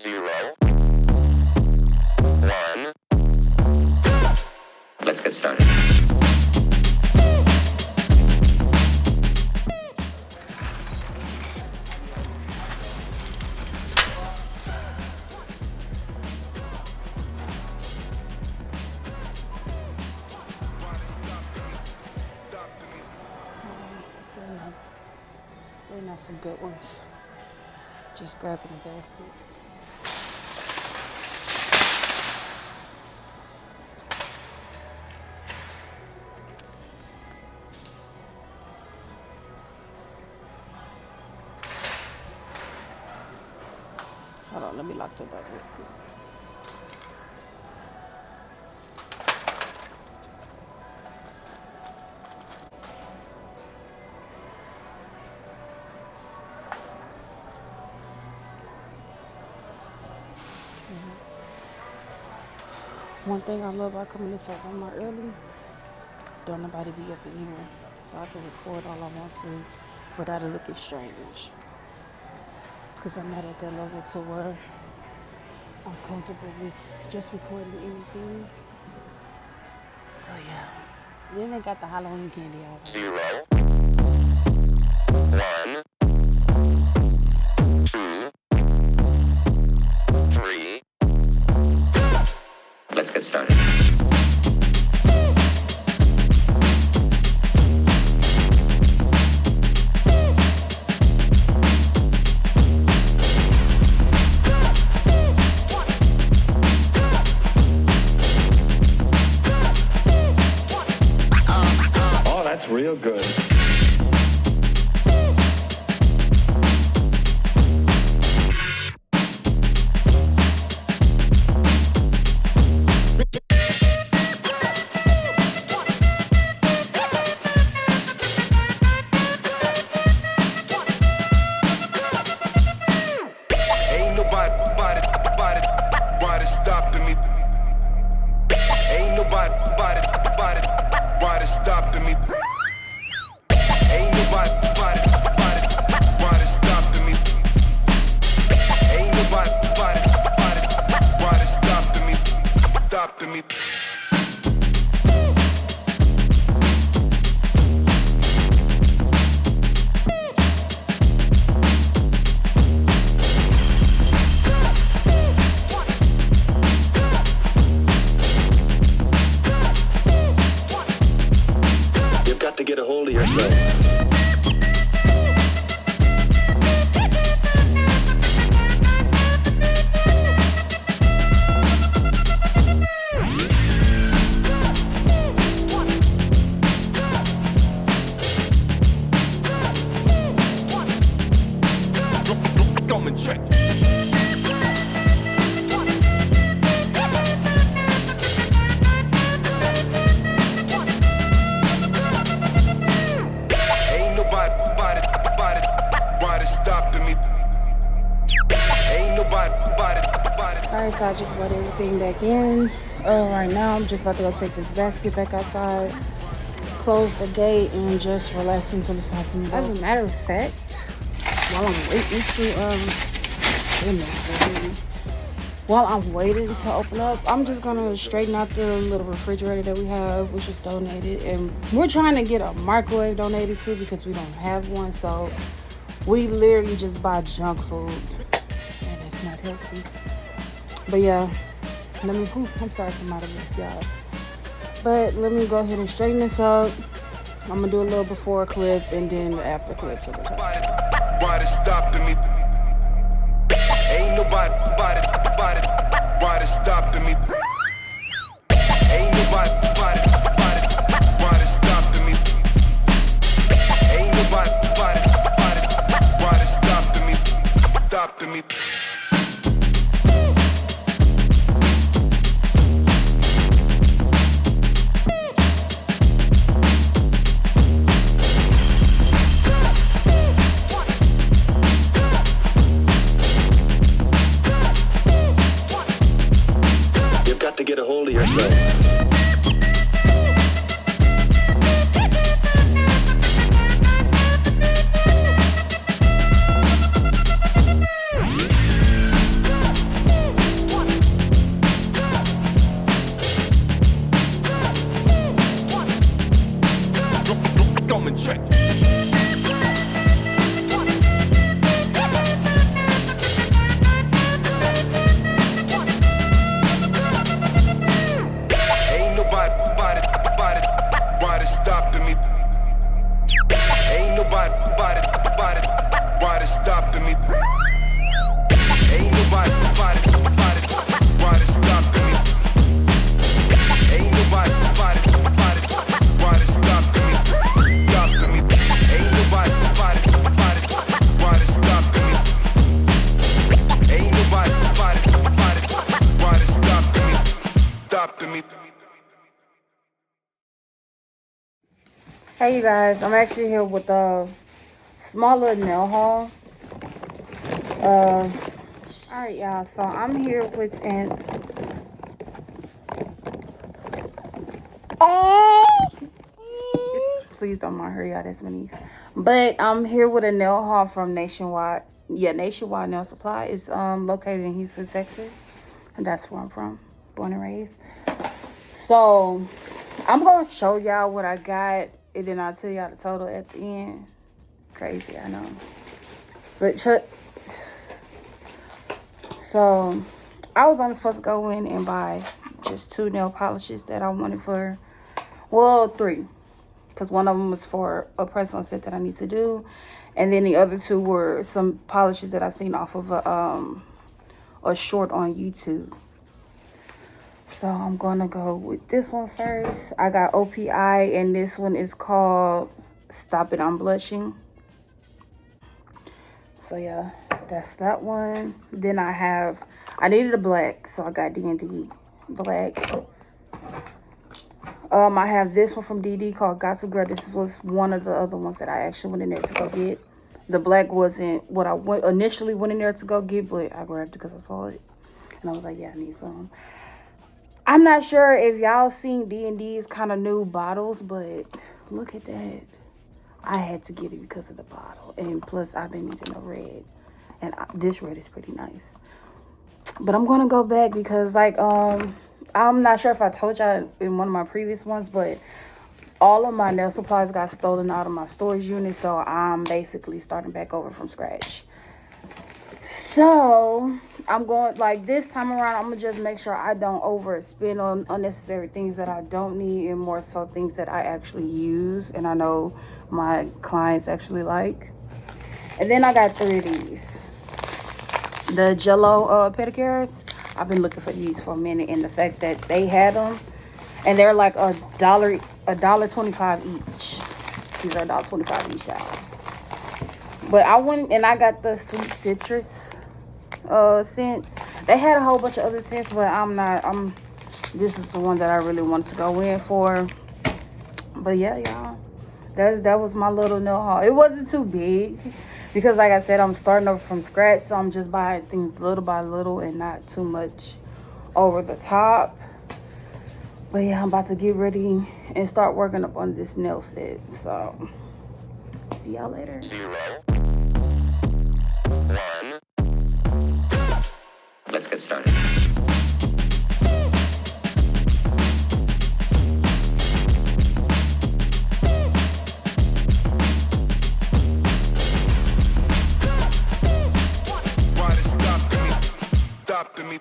0, 1. Let's get started. They're not some good ones. Just grabbing a basket. Hold on, let me lock that up real quick. One thing I love about coming into Walmart early, don't nobody be up in here, so I can record all I want to without it looking strange. Because I'm not at that level to where I'm comfortable with just recording anything. So yeah. Then they got the Halloween candy out. 0, 1, 2, 3. Let's get started. Oh, that's real good. Ain't nobody stopping me. Ain't nobody stopping me. Ain't nobody stopping me. Ain't nobody stopping me. You've got to get a hold of yourself. Come and check. Ain't nobody stopping me. Ain't nobody. Alright, so I just brought everything back in. Right now, I'm just about to go take this basket back outside, close the gate, and just relax until it's time for me to go. As a matter of fact, while I'm waiting to open up, I'm just gonna straighten out the little refrigerator that we have, which was donated, and we're trying to get a microwave donated too because we don't have one. So we literally just buy junk food, and it's not healthy. But yeah, I'm sorry for my y'all. But let me go ahead and straighten this up. I'm gonna do a little before clip and then the after clip for the top. Nobody stopping me. Ain't nobody stopping me. Ain't nobody stopping me. Ain't nobody stopping me. To get a hold of yourself. stopping me? Hey you guys, I'm actually here with a small little nail haul. Alright y'all, so I'm here with an please don't mind her, y'all, that's my niece. But I'm here with a nail haul from Nationwide. Yeah, Nationwide Nail Supply is located in Houston, Texas. And that's where I'm from, born and raised. So I'm gonna show y'all what I got, and then I'll tell y'all the total at the end. Crazy, I know. But so I was only supposed to go in and buy just 2 nail polishes that I wanted for, well, 3. Because one of them was for a press-on set that I need to do. And then the other 2 were some polishes that I seen off of a short on YouTube. So I'm going to go with this one first. I got OPI, and this one is called Stop It, I'm Blushing. So yeah, that's that one. Then I needed a black, so I got D&D black. I have this one from DD called Gossip Girl. This was one of the other ones that I actually went in there to go get. The black wasn't what I initially went in there to go get, but I grabbed it because I saw it. And I was like, yeah, I need some. I'm not sure if y'all seen D&D's kind of new bottles, but look at that. I had to get it because of the bottle. And plus, I've been needing a red. And this red is pretty nice. But I'm going to go back because, like, I'm not sure if I told y'all in one of my previous ones, but all of my nail supplies got stolen out of my storage unit. So I'm basically starting back over from scratch. So I'm going, like, this time around, I'm going to just make sure I don't overspend on unnecessary things that I don't need, and more so things that I actually use and I know my clients actually like. And then I got 3 of these. The Jello pedicures. I've been looking for these for a minute, and the fact that they had them, and they're like $1.25 each. These are $1.25 each, y'all. But I went and I got the Sweet Citrus scent. They had a whole bunch of other scents, but this is the one that I really wanted to go in for. But yeah, y'all, that was my little nail haul. It wasn't too big because, like I said, I'm starting over from scratch, so I'm just buying things little by little and not too much over the top. But yeah, I'm about to get ready and start working up on this nail set. So see y'all later. 0, 1. Let's get started. Why they stopping me? Stopping me.